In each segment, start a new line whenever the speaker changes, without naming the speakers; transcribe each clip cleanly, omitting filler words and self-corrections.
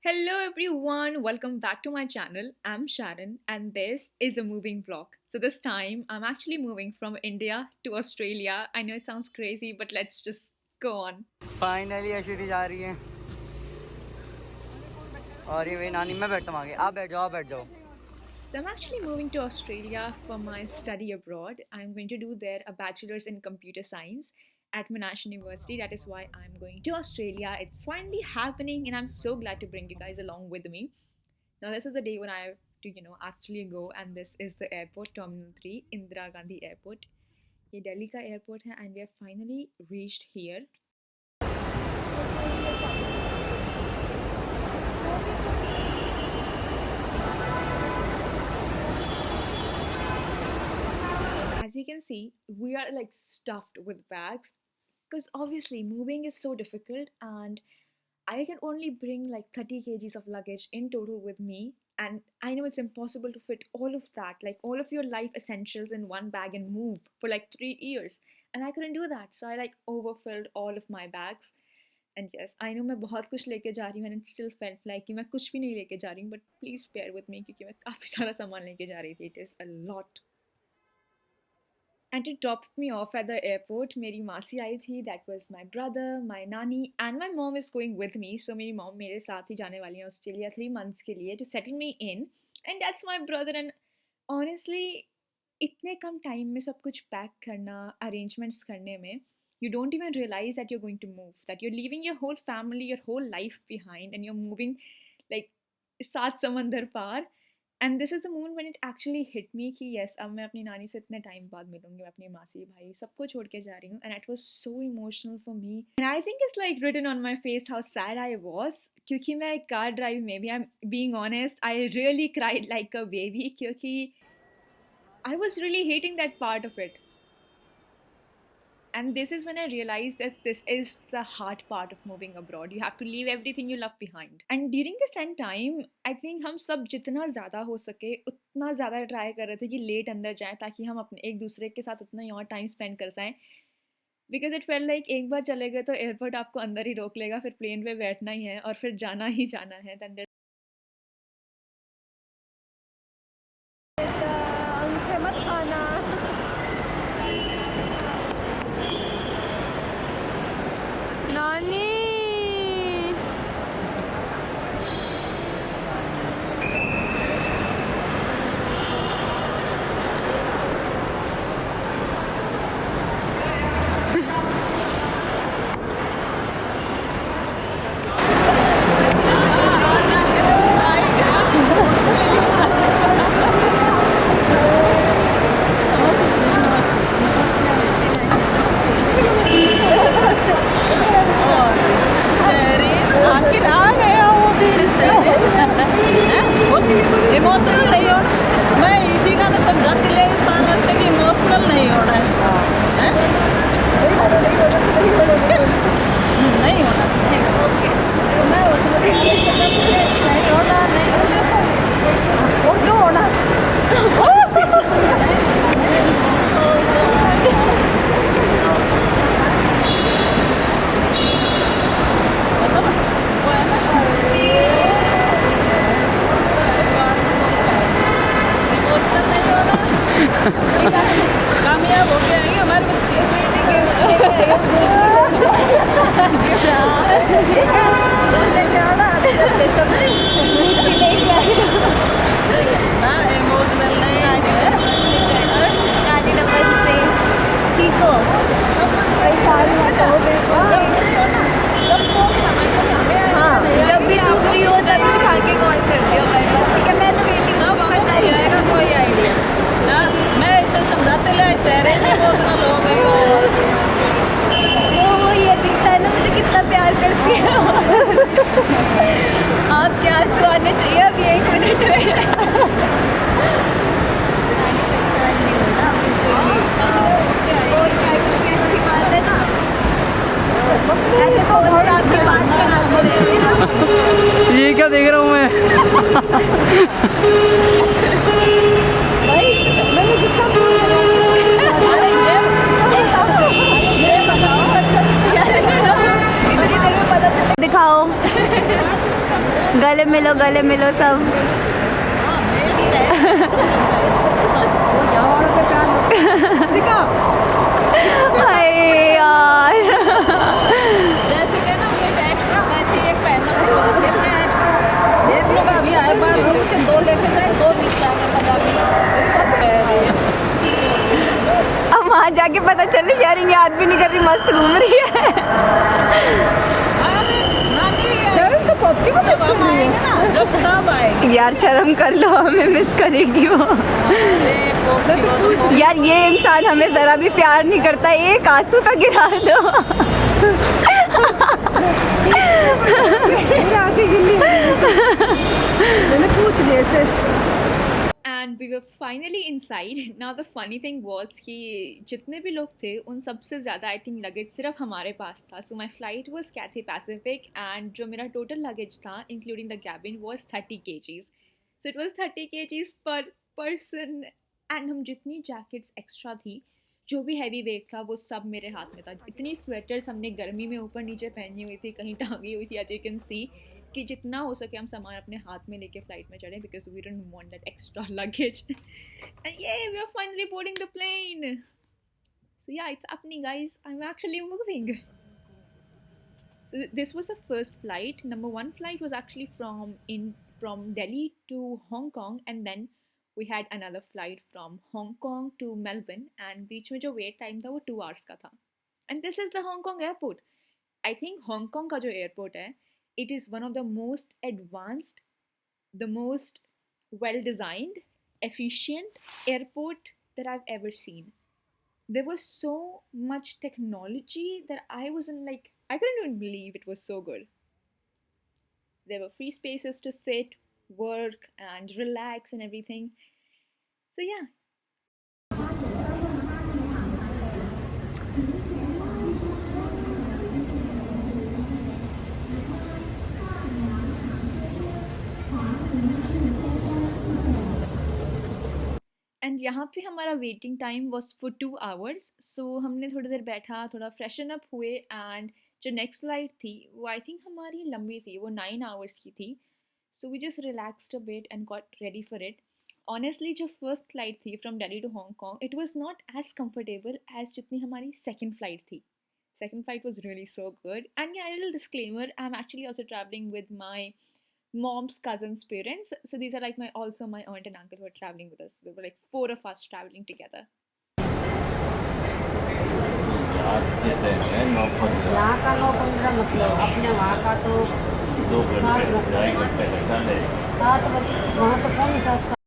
Hello everyone, welcome back to my channel. I'm Sharon and this is a moving vlog. So this time I'm actually moving from India to Australia. I know it sounds crazy, but let's just go on.
Finally Ashwathi जा रही है और ये मेरी नानी मैं बैठता हूँ आगे आप बैठ जाओ
So I'm actually moving to Australia for my study abroad. I'm going to do there a bachelor's in computer science at Monash University. That is why I'm going to Australia. It's finally happening and I'm so glad to bring you guys along with me. Now this is the day when I have to, actually go, and this is the airport, Terminal 3, Indira Gandhi Airport. ये दिल्ली का airport है and we have finally reached here. As you can see, we are like stuffed with bags because obviously moving is so difficult and I can only bring like 30 kgs of luggage in total with me, and I know it's impossible to fit all of that, like all of your life essentials in one bag and move for like 3 years, and I couldn't do that, so I like overfilled all of my bags. And yes, I know मैं बहुत कुछ लेके जा रही हूँ and it still felt like कि मैं कुछ भी नहीं लेके जा रही हूँ, but please bear with me क्योंकि मैं काफ़ी सारा सामान लेके जा रही थी. It is a lot. And to top me off at the airport, मेरी मासी आई थी. That was my brother, my nanny, and my mom is going with me. So मेरी mom मेरे साथ ही जाने वाली है ऑस्ट्रेलिया 3 months के लिए to settle me in. And that's my brother. And honestly, इतने कम टाइम में सब कुछ पैक करना, arrangements करने में, you don't even realize that you're going to move, that you're leaving your whole family, your whole life behind, and you're moving like सात समंदर पार. And this is the moment when it actually hit me कि yes, अब मैं अपनी नानी से इतने टाइम बाद मिलूंगी, मैं अपनी मासी भाई सबको छोड़ के जा रही हूँ. And it was so emotional for me and I think it's like written on my face how sad I was, क्योंकि मैं कार ड्राइव में भी, I am being honest, I really cried like a baby क्योंकि I was really hating that part of it. And this is when I realized that this is the hard part of moving abroad. You have to leave everything you love behind. And during the same time, I think हम सब जितना ज़्यादा हो सके उतना ज़्यादा try कर रहे थे कि लेट अंदर जाएं ताकि हम अपने एक दूसरे के साथ उतना ही और टाइम स्पेंड कर जाएं. बिकॉज इट फेल लाइक एक बार चले गए तो एयरपोर्ट आपको अंदर ही रोक लेगा, फिर प्लेन पे बैठना ही है और फिर जाना ही जाना है. दैन
मत खाना. नानी इमोशनल नहीं होना. मैं इसी का ना समझाती ले इंसान वास्ते कि इमोशनल नहीं होना है. नहीं होना. ओके मैं नहीं होना. नहीं और क्यों होना. कामयाब हो के आएंगे हमारे बच्चे. इमोशनल नहीं चीको हाँ, जब भी तू फ्री हो तब तू खा के कॉल कर दियो मेरे पास. ठीक है, मैं तो वेटिंग आएगा कोई आइडिया. मैं इसे समझाते ले शहर इमोशनल हो गई हो. वो ये दिखता है ना मुझे कितना प्यार करती है. आप क्या आंसू आने चाहिए अभी 1 मिनट में. और क्या कितनी अच्छी बात है ना. ऐसे फोन से आपकी बात कराते रहे.
ये क्या देख रहा हूँ मैं.
भाई मैंने कितना दिखाओ.
गले मिलो सब।
हाँ मेरी वो यहाँ के प्यार सिखा
हाय यार
जैसे कि ना ये एक्स्ट्रा वैसे एक पहनना सिखा सकते हैं एक्स्ट्रा देख लो अभी आए बार रूम से 2 लेके जाए 2 नीचे आके पंजाबी
अब वहाँ जाके पता चले शेयरिंग याद भी नहीं कर रही, मस्त घूम रही है।
पबजी को मिस कर रही है ना जब सब आएगी
यार शर्म कर लो, हमें मिस करेगी वो। यार ये इंसान हमें जरा भी प्यार नहीं करता, एक आंसू तो गिरा दो।
मैंने पूछ लिया से
And we were finally inside. Now the funny thing was कि जितने भी लोग थे उन सबसे ज़्यादा आई थिंक लगेज सिर्फ हमारे पास था. So my flight was Cathay Pacific and जो मेरा total luggage था including the cabin was 30 kgs. So it was 30 kgs per person and हम जितनी jackets extra थी जो भी हैवी वेट था वो सब मेरे हाथ में था. इतनी स्वेटर्स हमने गर्मी में ऊपर नीचे पहनी हुई थी, कहीं टांगी हुई थी, एज यू कैन सी कि जितना हो सके हम सामान अपने हाथ में लेके फ्लाइट में चढ़े because we don't want that extra luggage. And ये we are finally boarding the plane. So yeah it's happening guys, I am actually moving. So this was the first flight. Number 1 flight was actually from Delhi to Hong Kong, and then we had another flight from Hong Kong to Melbourne, and बीच में जो wait time था वो 2 hours का था. And this is the Hong Kong airport. I think Hong Kong का जो airport है, it is one of the most advanced, the most well designed, efficient airport that I've ever seen. There was so much technology that I wasn't like, I couldn't even believe it was so good. There were free spaces to sit, work and relax and everything. So yeah. And यहाँ पे हमारा waiting time was for 2 hours. सो हमने थोड़ी देर बैठा, थोड़ा freshen up हुए and जो next flight थी वो आई थिंक हमारी लंबी थी, वो 9 hours की थी. So we just relaxed a bit and got ready for it. Honestly जो फर्स्ट फ्लाइट थी from Delhi to Hong Kong it was not as comfortable as जितनी हमारी सेकेंड फ्लाइट थी. Second flight was really so good. And yeah, a little disclaimer, I'm actually also traveling with my mom's cousin's parents. So these are like my aunt and uncle who are traveling with us. There were like 4 of us traveling together.
यहाँ का 9:15 मतलब अपने वहाँ का तो 7 बजे वहाँ तो 7:45.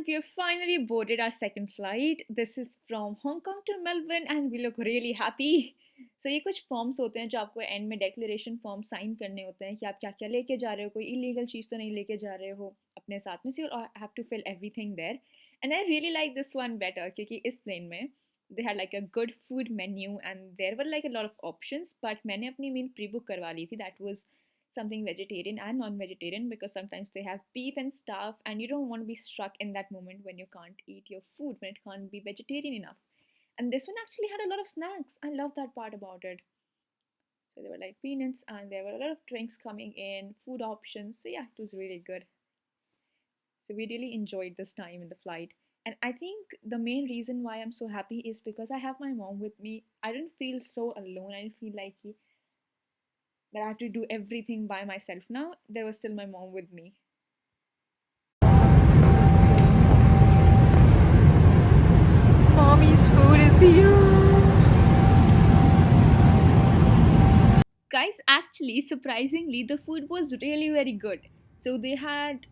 We have finally boarded our second flight. This is from Hong Kong to Melbourne and we look really happy. So ये कुछ फॉर्म्स होते हैं जो आपको एंड में डेक्लेरेशन फॉर्म साइन करने होते हैं कि आप क्या क्या लेके जा रहे हो, कोई इलीगल चीज़ तो नहीं लेके जा रहे हो अपने साथ में. So you have to fill everything there. And I really like this one better क्योंकि इस प्लेन में they had like a good food menu and there were like a lot of options. But मैंने अपनी meal pre book करवा ली थी. That was something vegetarian and non-vegetarian because sometimes they have beef and stuff and you don't want to be struck in that moment when you can't eat your food, when it can't be vegetarian enough. And this one actually had a lot of snacks. I love that part about it. So there were like peanuts and there were a lot of drinks coming in, food options. So yeah, it was really good. So we really enjoyed this time in the flight. And I think the main reason why I'm so happy is because I have my mom with me. I didn't feel so alone. I didn't feel like that I have to do everything by myself now. There was still my mom with me.
Mommy's food is here.
Guys, actually, surprisingly, the food was really very good. So they had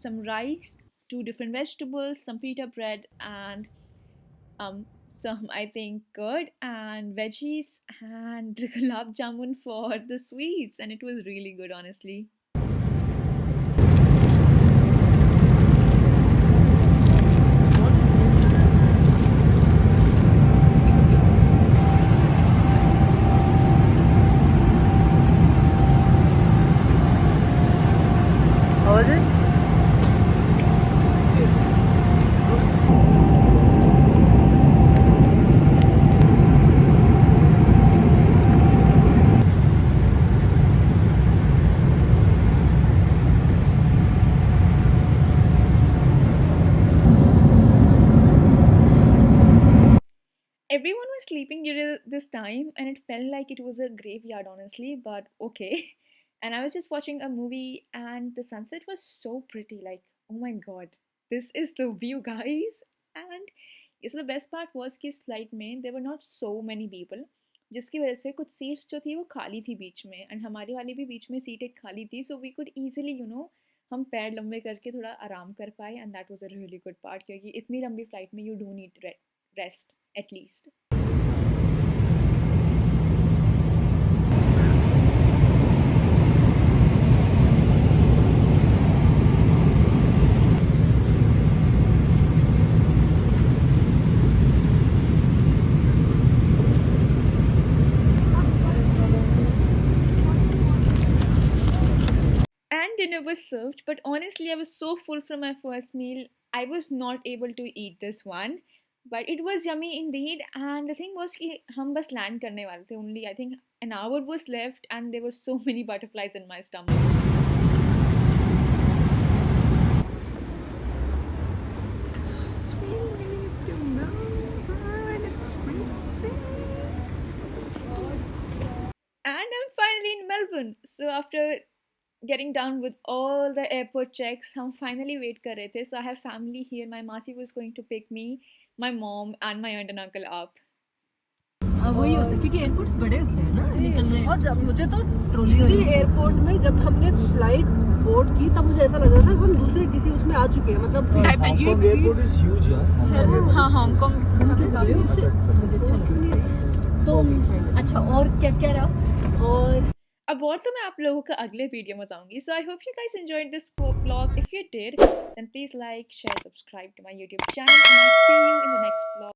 some rice, 2 different vegetables, some pita bread, and some I think curd and veggies and gulab jamun for the sweets, and it was really good honestly. everyone was sleeping during this time, and it felt like it was a graveyard, honestly, but okay. And I was just watching a movie, and the sunset was so pretty. Like, oh my god, this is the view, guys. And yes, the best part was कि इस flight में there were not so many people, जिसकी वजह से कुछ seats जो थी वो खाली थी बीच में, एंड हमारी वाली भी बीच में सीट एक खाली थी, सो वी कुड ईजिली हम पैर लंबे करके थोड़ा आराम कर पाए, and that was a really good part, क्योंकि इतनी लंबी फ्लाइट में you do need rest at least. And dinner was served, but honestly, I was so full from my first meal, I was not able to eat this one. But it was yummy indeed. And the thing was कि हम बस land करने वाले थे. Only I think an hour was left, and there were so many butterflies in my stomach. And I'm finally in Melbourne. So after getting down with all the airport checks, हम finally wait कर रहे थे. So I have family here. My masi was going to pick me, my mom and my aunt and uncle up.
वही होता है क्योंकि airports बड़े होते हैं ना निकलने, और जब मुझे तो ट्रॉली एयरपोर्ट में जब हमने फ्लाइट बोर्ड की तब मुझे ऐसा लग रहा था कि हम दूसरे किसी उसमें आ चुके हैं, मतलब
एयरपोर्ट इज ह्यूज यार।
हाँ हांगकांग काफी मुझे अच्छा लगा। तो अच्छा और क्या क्या रहा और
अब और तो मैं आप लोगों का अगले वीडियो में बताऊंगी. So I hope you guys enjoyed this vlog. If you did, then please like, share, subscribe to my YouTube channel, and I'll see you in the next vlog.